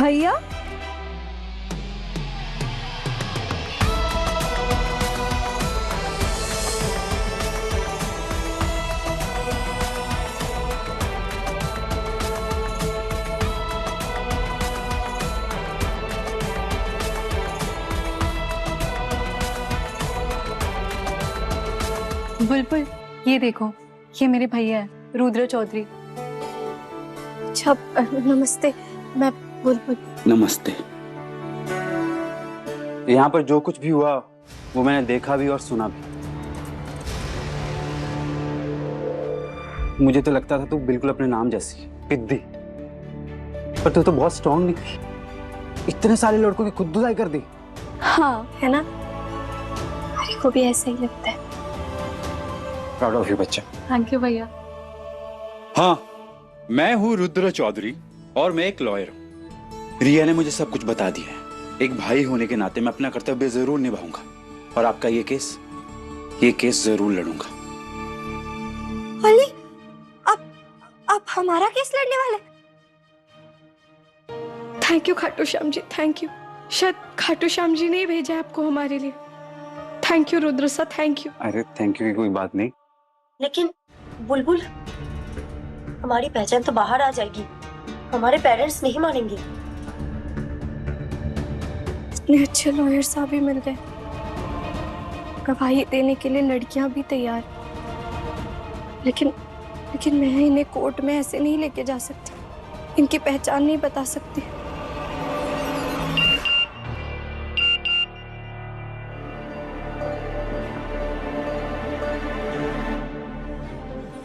भैया बुलबुल, ये देखो, ये मेरे भैया है रुद्र चौधरी। अच्छा, नमस्ते, मैं बुलबुल। नमस्ते। यहाँ पर जो कुछ भी हुआ वो मैंने देखा भी और सुना भी। मुझे तो लगता था तू बिल्कुल अपने नाम जैसी पिद्दी, पर तू तो बहुत स्ट्रॉन्ग निकली। इतने सारे लड़कों की खुद धुलाई कर दी। हाँ, है ना? मेरे को भी ऐसा ही लगता है। प्राउड ऑफ यू बच्चा। थैंक यू भैया। हाँ, मैं हूँ रुद्र चौधरी और मैं एक लॉयर हूँ। रिया ने मुझे सब कुछ बता दिया है। एक भाई होने के नाते मैं अपना कर्तव्य जरूर निभाऊंगा और आपका ये केस जरूर लड़ूंगा। अली, आप हमारा केस लड़ने वाले? Thank you Khatu Shyam ji, thank you. शायद खाटू श्याम जी ने ही भेजा आपको हमारे लिए। Thank you Rudra sir, thank you. अरे थैंक यू की कोई बात नहीं। लेकिन बुलबुल, हमारी पहचान तो बाहर आ जाएगी, हमारे पेरेंट्स नहीं मानेंगे। इतने अच्छे लॉयर साहब भी मिल गए, गवाही देने के लिए लड़कियां भी तैयार, लेकिन मैं इन्हें कोर्ट में ऐसे नहीं लेके जा सकती, इनकी पहचान नहीं बता सकती।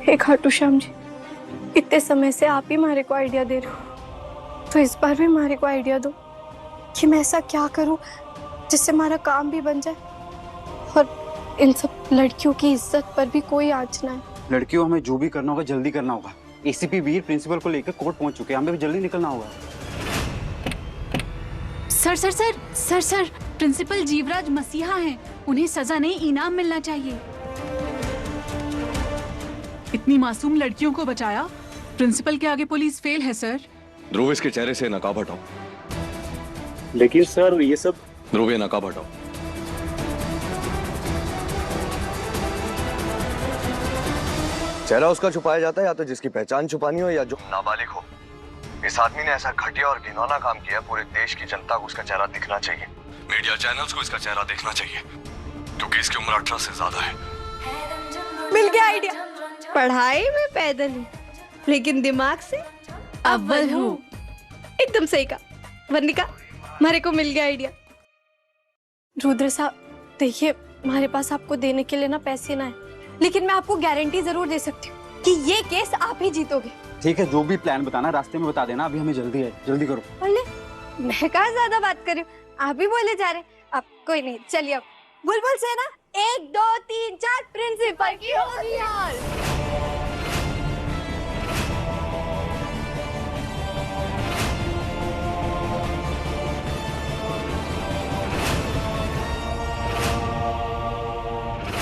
हे खाटू श्याम जी, इतने समय से आप ही हमारे को आइडिया दे रहे हो, तो इस बार भी हमारे को आइडिया दो कि मैं ऐसा क्या करूं जिससे हमारा काम भी बन जाए और इन सब लड़कियों की इज्जत पर भी कोई आंच ना आए। लड़कियों, हमें जो भी करना होगा जल्दी करना होगा। एसीपी वीर प्रिंसिपल को लेकर कोर्ट पहुंच चुके हैं, हमें भी जल्दी निकलना होगा। Sir sir sir sir sir principal Jeevraj मसीहा हैं, उन्हें सजा नहीं इनाम मिलना चाहिए। इतनी मासूम लड़कियों को बचाया, प्रिंसिपल के आगे पुलिस फेल है सर। ध्रुव, इसके चेहरे से नकाब हटाओ। लेकिन सर ये सब। ध्रुव, ये नकाब हटाओ। चेहरा उसका छुपाया जाता है या तो जिसकी पहचान छुपानी हो या जो नाबालिग हो। इस आदमी ने ऐसा घटिया और घिनौना काम किया, पूरे देश की जनता को उसका चेहरा दिखना चाहिए, मीडिया चैनल्स को इसका चेहरा देखना चाहिए, क्योंकि इसकी उम्र 18 से ज्यादा है। मिल गया आइडिया। पढ़ाई में पैदल हूँ लेकिन दिमाग से अव्वल हूँ। एकदम सही कहा वर्णिका, हमारे को मिल गया आइडिया। रुद्र साहब देखिए, हमारे पास आपको देने के लिए ना पैसे ना है, लेकिन मैं आपको गारंटी जरूर दे सकती हूँ कि ये केस आप ही जीतोगे। ठीक है, जो भी प्लान बताना रास्ते में बता देना, अभी हमें जल्दी है, जल्दी करो। बोले मैं कहाँ ज्यादा बात कर रही हूँ, आप ही बोले जा रहे। अब कोई नहीं, चलिए अब बुलबुल से ना 1 2 3 4 प्रिंसिपल की होशियार।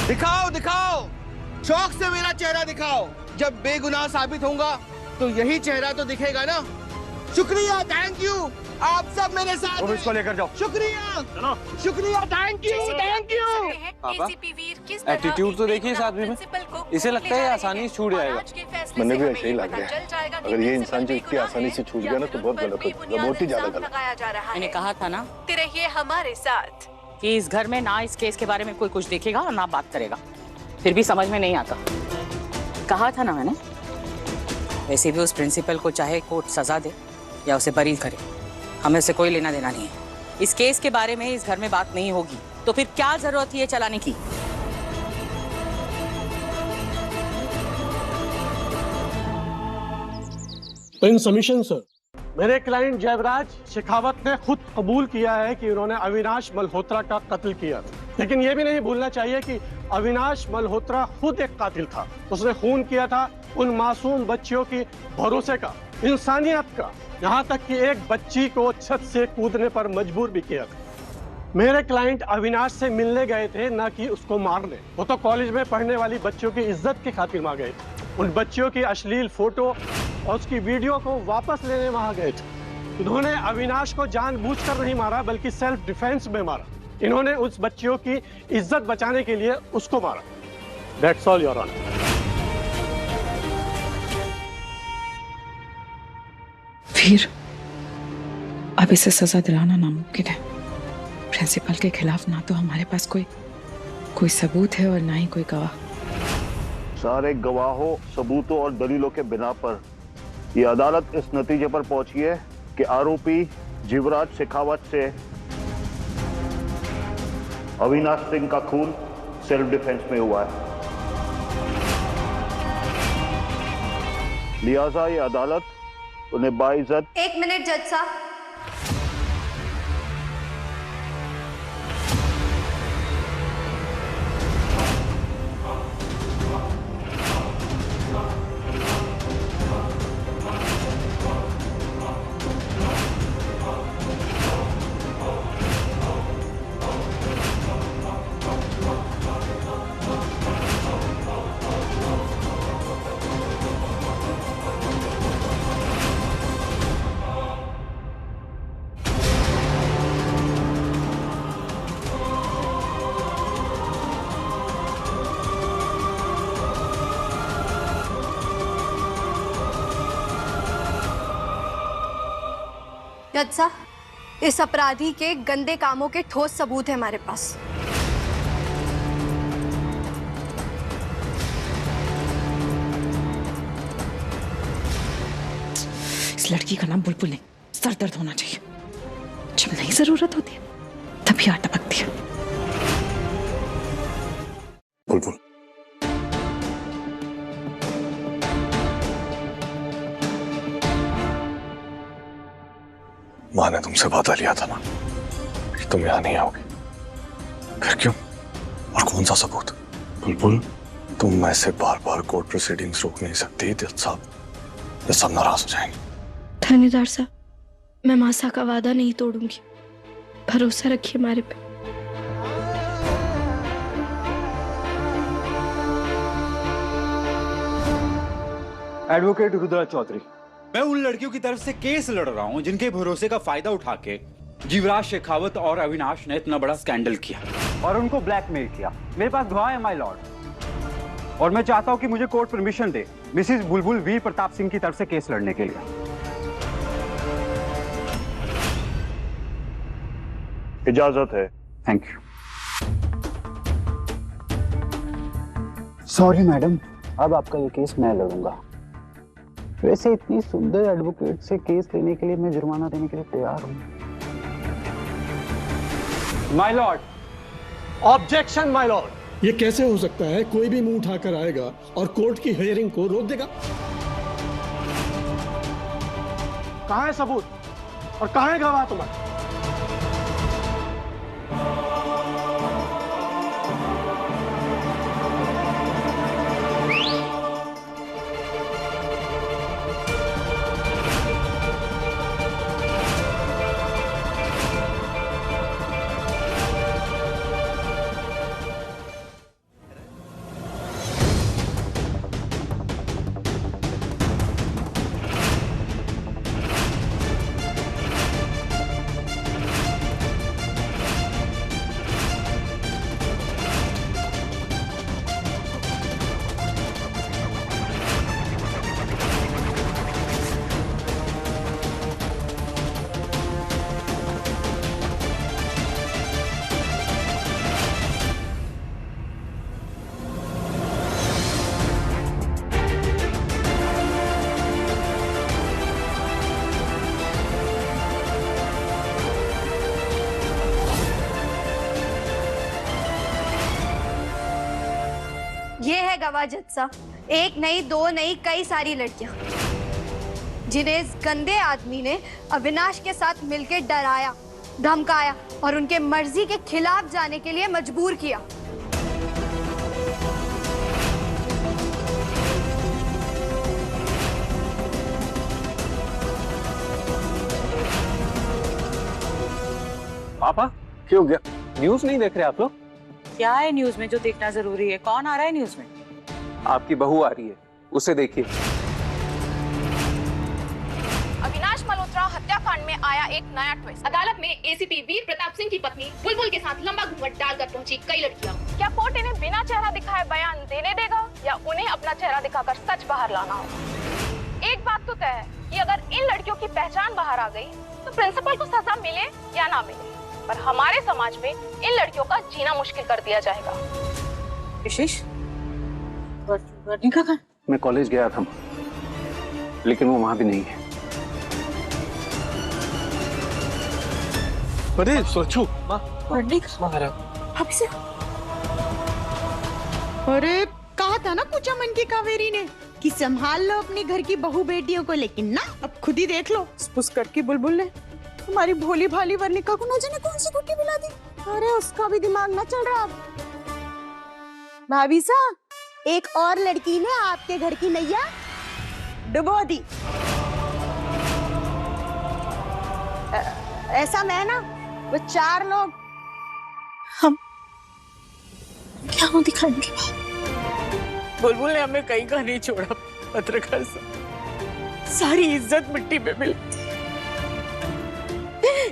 दिखाओ दिखाओ, चौक से मेरा चेहरा दिखाओ। जब बेगुनाह साबित होऊंगा तो यही चेहरा तो दिखेगा ना। शुक्रिया, थैंक यू, आप सब मेरे साथ हैं। इसको लेकर जाओ। शुक्रिया, शुक्रिया, थैंक यू, थैंक यू। पापा, एटीट्यूड तो देखिए इस आदमी में, इसे लगता है आसानी से छूट जाएगा। मैंने भी ऐसे ही लग गया। अगर ये इंसान जो इतनी आसानी से छूट गया ना तो बहुत गलत होगा, बहुत ही ज्यादा गलत। मैंने कहा था ना रहिए हमारे साथ कि इस घर में ना इस केस के बारे में कोई कुछ देखेगा और ना बात करेगा, फिर भी समझ में नहीं आता। कहा था ना मैंने। वैसे भी उस प्रिंसिपल को चाहे कोर्ट सजा दे या उसे बरी करे, हमें उससे कोई लेना देना नहीं है। इस केस के बारे में इस घर में बात नहीं होगी तो फिर क्या जरूरत है ये चलाने की। इन सबमिशन सर, मेरे क्लाइंट जयवराज शेखावत ने खुद कबूल किया है कि उन्होंने अविनाश मल्होत्रा का कत्ल किया था, लेकिन ये भी नहीं भूलना चाहिए कि अविनाश मल्होत्रा खुद एक कातिल था। उसने खून किया था उन मासूम बच्चियों की भरोसे का, इंसानियत का, यहाँ तक कि एक बच्ची को छत से कूदने पर मजबूर भी किया था। मेरे क्लाइंट अविनाश से मिलने गए थे, ना कि उसको मारने। वो तो कॉलेज में पढ़ने वाली बच्चियों की इज्जत की खातिर वहाँ गए थे। उन बच्चियों की अश्लील फोटो और उसकी वीडियो को वापस लेने वहाँ गए थे। इन्होंने अविनाश को जानबूझकर नहीं मारा बल्कि सेल्फ डिफेंस में मारा। इन्होंने उस बच्चियों की इज्जत बचाने के लिए उसको मारा। That's all your honour. फिर अब इसे सजा दिलाना नामुमकिन है। प्रिंसिपल के खिलाफ ना तो हमारे पास कोई सबूत है और ना ही कोई गवाह। सारे गवाहों, सबूतों और दलीलों के बिना पर यह अदालत इस नतीजे पर पहुंची है कि आरोपी जीवराज शेखावत से अविनाश सिंह का खून सेल्फ डिफेंस में हुआ है। लिहाजा ये अदालत उन्हें बाइज्जत। 1 मिनट जज साहब। जज साहब, इस अपराधी के गंदे कामों के ठोस सबूत है हमारे पास। इस लड़की का नाम बुलबुल नहीं, सर दर्द होना चाहिए। जब नहीं जरूरत होती तभी आ टपकती है। बुलबुल, माँ ने तुमसे वादा लिया था ना कि तुम यहाँ नहीं आओगे। फिर क्यों और कौन सा सबूत? बुलबुल, तुम ऐसे बार बार कोर्ट प्रोसीडिंग्स रोक नहीं सकती। जज साहब नाराज हो जाएंगे। थानेदार साहब, मैं मासा का वादा नहीं तोड़ूंगी। भरोसा रखिए हमारे पे। एडवोकेट रुद्रा चौधरी, मैं उन लड़कियों की तरफ से केस लड़ रहा हूं जिनके भरोसे का फायदा उठा के जीवराज शेखावत और अविनाश ने इतना बड़ा स्कैंडल किया और उनको ब्लैकमेल किया। मेरे पास गवाह है माय लॉर्ड, और मैं चाहता हूं कि मुझे कोर्ट परमिशन दे मिसेस बुलबुल वीर प्रताप सिंह की तरफ से केस लड़ने के लिए। इजाजत है। Thank you. सॉरी मैडम, अब आपका ये केस मैं लड़ूंगा। वैसे इतनी सुंदर एडवोकेट से केस लेने के लिए मैं जुर्माना देने के लिए तैयार हूं। My Lord, objection my Lord. ये कैसे हो सकता है? कोई भी मुंह उठाकर आएगा और कोर्ट की हियरिंग को रोक देगा। कहां है सबूत और कहां है गवाह तुम्हारे? ये है गवाह जज साहब, एक नहीं, दो नहीं, कई सारी लड़कियां जिन्हें इस गंदे आदमी ने अविनाश के साथ मिलकर डराया, धमकाया और उनके मर्जी के खिलाफ जाने के लिए मजबूर किया। पापा, क्यों गया? न्यूज़ नहीं देख रहे आप लोग? क्या है न्यूज़ में जो देखना जरूरी है? कौन आ रहा है न्यूज़ में? आपकी बहू आ रही है, उसे देखिए। अविनाश मल्होत्रा हत्याकांड में एक नया ट्विस्ट। अदालत में एसीपी वीर प्रताप सिंह की पत्नी बुलबुल के साथ लंबा घूंघट डालकर पहुंची कई लड़कियां। क्या कोर्ट इन्हें बिना चेहरा दिखाए बयान देने देगा या उन्हें अपना चेहरा दिखाकर सच बाहर लाना होगा? एक बात तो तय है कि अगर इन लड़कियों की पहचान बाहर आ गई तो प्रिंसिपल को सजा मिले या ना मिले, पर हमारे समाज में इन लड़कियों का जीना मुश्किल कर दिया जाएगा। विशेष मैं कॉलेज गया था लेकिन वो वहां भी नहीं है। अरे सोचो अरे कहा था ना कुछ मन की कावेरी ने कि संभाल लो अपनी घर की बहू बेटियों को, लेकिन ना अब खुद ही देख लो। उस करके बुलबुल ने हमारी भोली भाली वर्णिका को न जाने कौन सी गुट्टी मिला दी। अरे उसका भी दिमाग ना चल रहा। भाभी सा, एक और लड़की ने आपके घर की नैया डुबो दी। ऐसा मैं ना वो 4 लोग हम क्या दिखाएंगे। बुलबुल ने हमें कहीं का नहीं छोड़ा पत्रकार सारी इज्जत मिट्टी में मिली।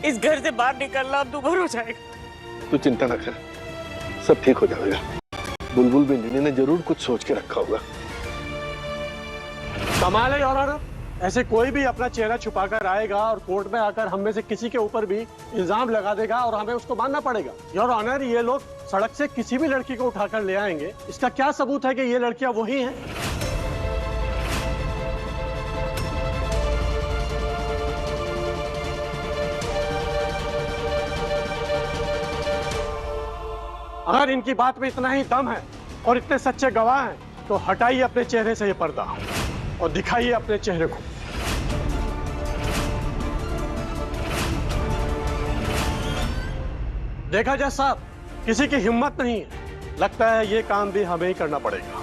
इस घर से बाहर निकलना अब दूभर हो जाएगा। तू चिंता न कर, सब ठीक हो जाएगा। बुलबुल बिंदी ने जरूर कुछ सोच के रखा होगा। कमाल है योर ऑनर, ऐसे कोई भी अपना चेहरा छुपाकर आएगा और कोर्ट में आकर हम में से किसी के ऊपर भी इल्जाम लगा देगा और हमें उसको मानना पड़ेगा। योर ऑनर, ये लोग सड़क से किसी भी लड़की को उठाकर ले आएंगे, इसका क्या सबूत है कि ये लड़कियां वही हैं? अगर इनकी बात में इतना ही दम है और इतने सच्चे गवाह हैं तो हटाइए अपने चेहरे से ये पर्दा और दिखाइए अपने चेहरे को। देखा जज साहब, किसी की हिम्मत नहीं है, लगता है ये काम भी हमें ही करना पड़ेगा।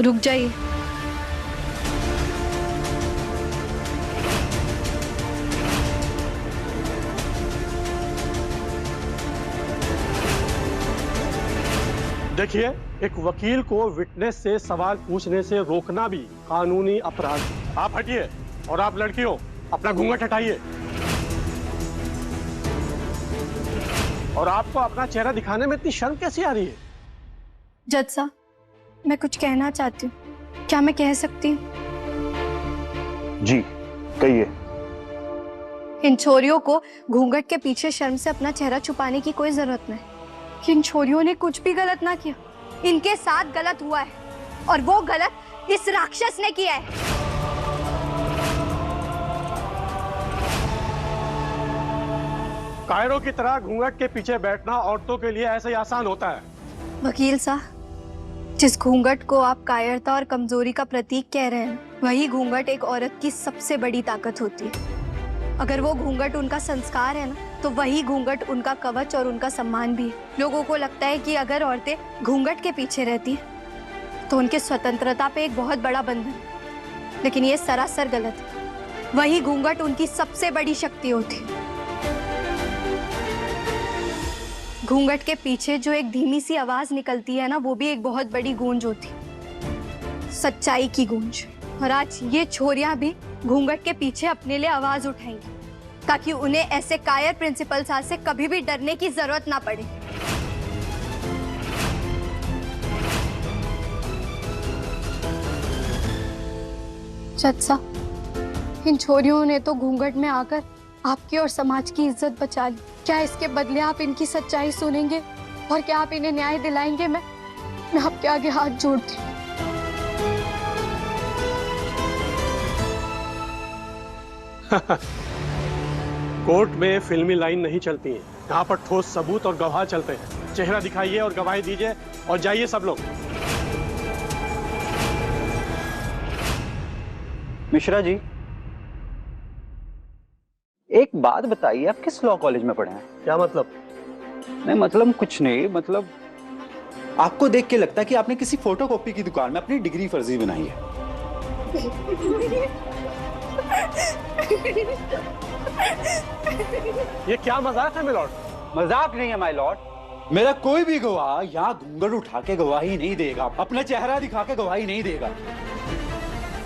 रुक जाइए। देखिए, एक वकील को विटनेस से सवाल पूछने से रोकना भी कानूनी अपराध है। आप हटिए और आप लड़कियों अपना घूंघट हटाइए और आपको अपना चेहरा दिखाने में इतनी शर्म कैसी आ रही है? जज साहब, मैं कुछ कहना चाहती हूँ, क्या मैं कह सकती हूँ? जी कहिए। इन छोरियों को घूंघट के पीछे शर्म से अपना चेहरा छुपाने की कोई जरूरत नहीं। इन छोरियों ने कुछ भी गलत ना किया, इनके साथ गलत हुआ है और वो गलत इस राक्षस ने किया है। कायरों की तरह घूंघट के पीछे बैठना औरतों के लिए ऐसे ही आसान होता है। वकील साहब, जिस घूंघट को आप कायरता और कमजोरी का प्रतीक कह रहे हैं, वही घूंघट एक औरत की सबसे बड़ी ताकत होती है। अगर वो घूंघट उनका संस्कार है ना, तो वही घूंघट उनका कवच और उनका सम्मान भी है। लोगों को लगता है कि अगर औरतें घूंघट के पीछे रहती हैं, तो उनके स्वतंत्रता पे एक बहुत बड़ा बंधन है, लेकिन ये सरासर गलत है। वही घूंघट उनकी सबसे बड़ी शक्ति होती है। घूंघट के पीछे जो एक धीमी सी आवाज निकलती है ना, वो भी एक बहुत बड़ी गूंज होती है, सच्चाई की गूंज। और आज ये छोरियां भी घूंघट के पीछे अपने लिए आवाज उठाएंगी, ताकि उन्हें ऐसे कायर प्रिंसिपल साहब से कभी भी डरने की जरूरत ना पड़े। जज साहब, इन छोरियों ने तो घूंघट में आकर आपकी और समाज की इज्जत बचा ली। क्या इसके बदले आप इनकी सच्चाई सुनेंगे और क्या आप इन्हें न्याय दिलाएंगे? मैं आपके आगे हाथ जोड़ती हूँ। कोर्ट में फिल्मी लाइन नहीं चलती है, यहाँ पर ठोस सबूत और गवाह चलते हैं। चेहरा दिखाइए और गवाही दीजिए और जाइए सब लोग। मिश्रा जी, एक बात बताइए, आप किस लॉ कॉलेज में पढ़े हैं? क्या मतलब? नहीं मतलब कुछ नहीं, मतलब आपको देख के लगता है कि आपने किसी फोटोकॉपी की दुकान में अपनी डिग्री फर्जी बनाई है। ये क्या मजाक है मिलॉर्ड? मजाक नहीं है माय लॉर्ड। मेरा कोई भी गवाह यहाँ घूंघट उठा के गवाही नहीं देगा, अपना चेहरा दिखा के गवाही नहीं देगा,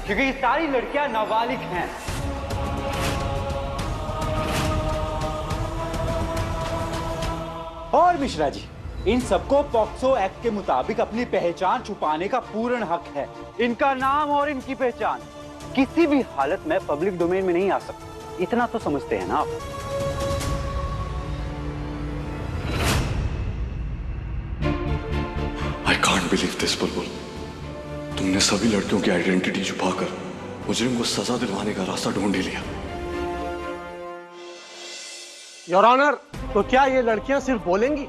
क्योंकि ये सारी लड़कियां नाबालिग हैं। और मिश्रा जी, इन सबको पॉक्सो एक्ट के मुताबिक अपनी पहचान छुपाने का पूर्ण हक है। इनका नाम और इनकी पहचान किसी भी हालत में पब्लिक डोमेन में नहीं आ सकती, इतना तो समझते हैं ना आप। I can't believe this, बुलबुल। तुमने सभी लड़कियों की आइडेंटिटी छुपाकर मुजरिम को सजा दिलवाने का रास्ता ढूंढ ही लिया। योर ऑनर, तो क्या ये लड़कियां सिर्फ बोलेंगी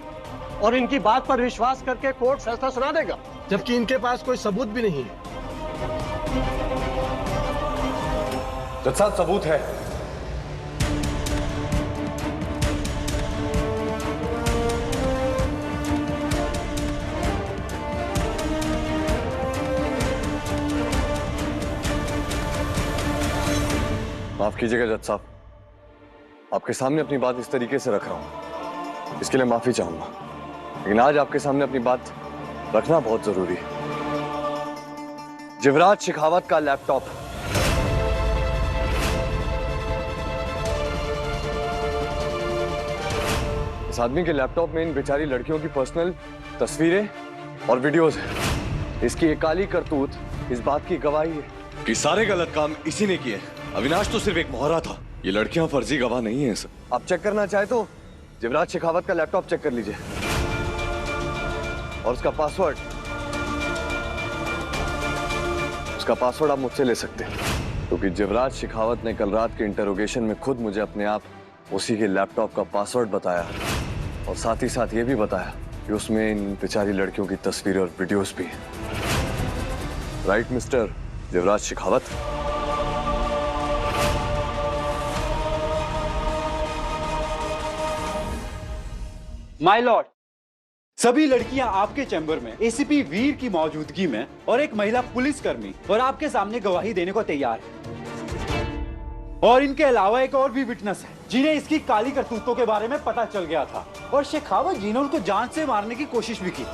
और इनकी बात पर विश्वास करके कोर्ट फैसला सुना देगा, जबकि इनके पास कोई सबूत भी नहीं है? जज साहब, सबूत है। माफ कीजिएगा जज साहब, आपके सामने अपनी बात इस तरीके से रख रहा हूं, इसके लिए माफी चाहूंगा, लेकिन आज आपके सामने अपनी बात रखना बहुत जरूरी है। जिवराज शेखावत का लैपटॉप, इस आदमी के लैपटॉप में इन बेचारी लड़कियों की पर्सनल तस्वीरें और वीडियोस हैं। इसकी एक काली करतूत इस बात की गवाही है कि सारे गलत काम इसी ने किए। अविनाश तो सिर्फ एक मोहरा था, ये लड़कियां फर्जी गवाह नहीं है सर। आप चेक करना चाहे तो जिवराज शेखावत का लैपटॉप चेक कर लीजिए और उसका पासवर्ड आप मुझसे ले सकते हैं, क्योंकि जिवराज शेखावत ने कल रात के इंटरोगेशन में खुद मुझे अपने आप उसी के लैपटॉप का पासवर्ड बताया और साथ ही साथ ये भी बताया कि उसमें इन बेचारी लड़कियों की तस्वीरें और वीडियोस भी हैं। Right mister Jivraj Shekhawat? My lord, सभी लड़कियां आपके चैम्बर में एसीपी वीर की मौजूदगी में और एक महिला पुलिसकर्मी और आपके सामने गवाही देने को तैयार है। और इनके अलावा एक और भी विटनेस है जिन्हें इसकी काली करतूतों के बारे में पता चल गया था और शेखावत जी ने उनको जान से मारने की कोशिश भी की।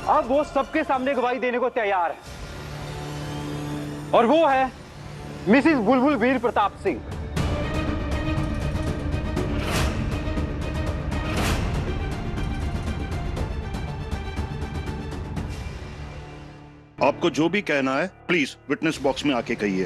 अब वो सबके सामने गवाही देने को तैयार है और वो है मिसिस बुलबुल वीर प्रताप सिंह। आपको जो भी कहना है प्लीज विटनेस बॉक्स में आके कहिए।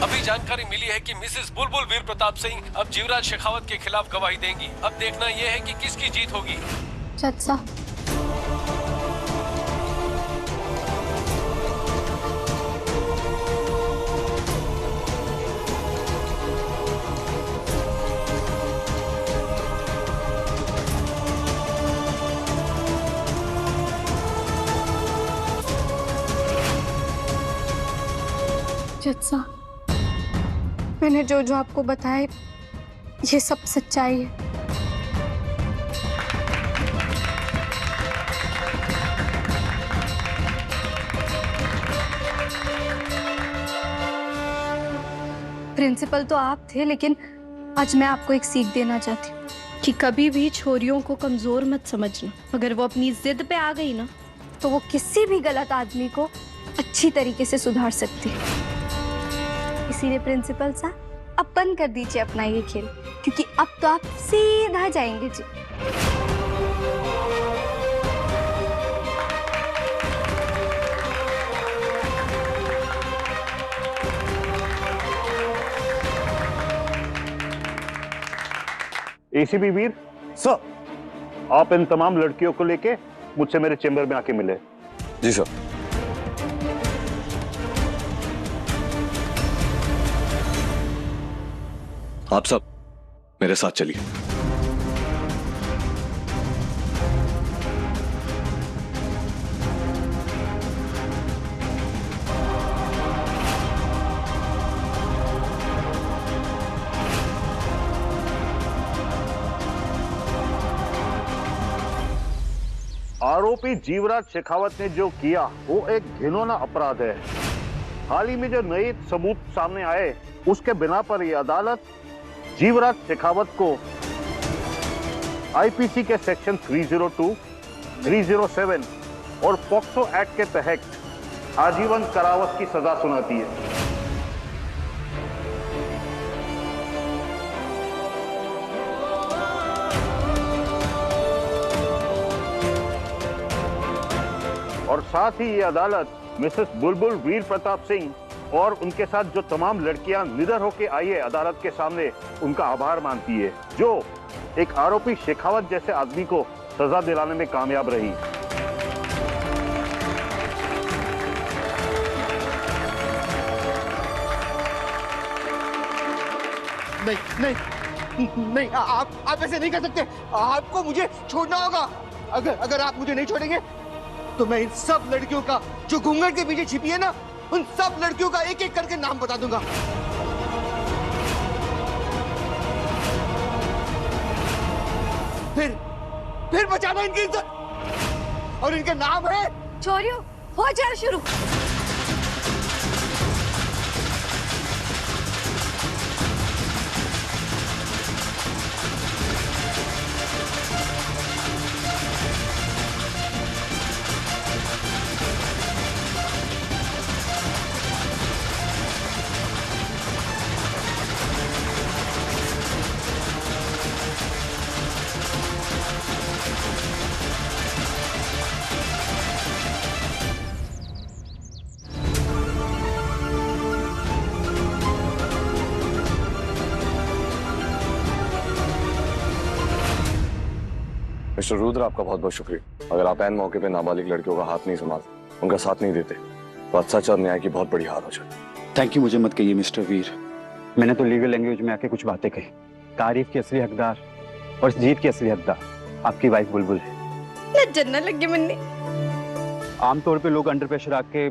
अभी जानकारी मिली है कि मिसेस बुलबुल वीर प्रताप सिंह अब जीवराज शेखावत के खिलाफ गवाही देंगी। अब देखना यह है कि किसकी जीत होगी। जज साहब, जज साहब, मैंने जो जो आपको बताया ये सब सच्चाई है। प्रिंसिपल तो आप थे, लेकिन आज मैं आपको एक सीख देना चाहती हूँ कि कभी भी छोरियों को कमजोर मत समझना। अगर वो अपनी जिद पे आ गई ना, तो वो किसी भी गलत आदमी को अच्छी तरीके से सुधार सकती है। इसीलिए प्रिंसिपल साहब, अब बंद कर दीजिए अपना ये खेल, क्योंकि अब तो आप सीधा जाएंगे जी। एसीपी वीर सर, आप इन तमाम लड़कियों को लेके मुझसे मेरे चेंबर में आके मिले। जी सर। आप सब मेरे साथ चलिए। आरोपी जीवराज शेखावत ने जो किया वो एक घिनौना अपराध है। हाल ही में जो नए सबूत सामने आए उसके बिना पर यह अदालत जीवराज शेखावत को आईपीसी के सेक्शन 302, 307 और पॉक्सो एक्ट के तहत आजीवन कारावास की सजा सुनाती है। और साथ ही ये अदालत मिसेस बुलबुल वीर प्रताप सिंह और उनके साथ जो तमाम लड़कियां निडर होके आई है अदालत के सामने, उनका आभार मानती है, जो एक आरोपी शेखावत जैसे आदमी को सजा दिलाने में कामयाब रही। नहीं, आप ऐसे नहीं कर सकते। आपको मुझे छोड़ना होगा। अगर आप मुझे नहीं छोड़ेंगे तो मैं इन सब लड़कियों का जो घूंघट के पीछे छिपी है ना, उन सब लड़कियों का एक एक करके नाम बता दूंगा। फिर बचाना इनकी इज्जत, और इनका नाम है छोरियो, हो जाओ शुरू। मिस्टर रुद्र, आपका बहुत बहुत शुक्रिया। अगर आप ऐन मौके पे नाबालिग लड़कियों का हाथ नहीं संभालते, उनका साथ नहीं देते, तो सच और न्याय की बहुत बड़ी हार हो जाती। थैंक यू, मुझे मत कहिए मिस्टर वीर। मैंने तो लीगल लैंग्वेज में आके कुछ बातें कही। तारीफ की असली हकदार और इस जीत की असली हकदार आपकी वाइफ बुलबुल है। जन्नत लग गई मन्ने। आमतौर पे लोग अंडर प्रेशर आके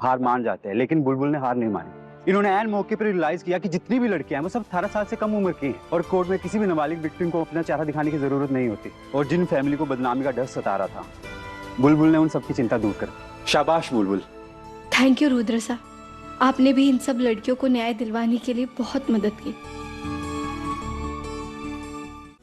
हार मान जाते हैं, लेकिन बुलबुल ने हार नहीं मानी। इन्होंने ऐन मौके पर रियलाइज किया कि जितनी भी लड़कियां हैं वो सब 18 साल से कम उम्र की हैं और कोर्ट में किसी भी नाबालिग विक्टिम को अपना चेहरा दिखाने की जरूरत नहीं होती। और जिन फैमिली को बदनामी का डर सता रहा था, बुलबुल ने उन सबकी चिंता दूर कर दी। शाबाश बुलबुल। थैंक यू रुद्र साहब, आपने भी इन सब लड़कियों को न्याय दिलवाने के लिए बहुत मदद की।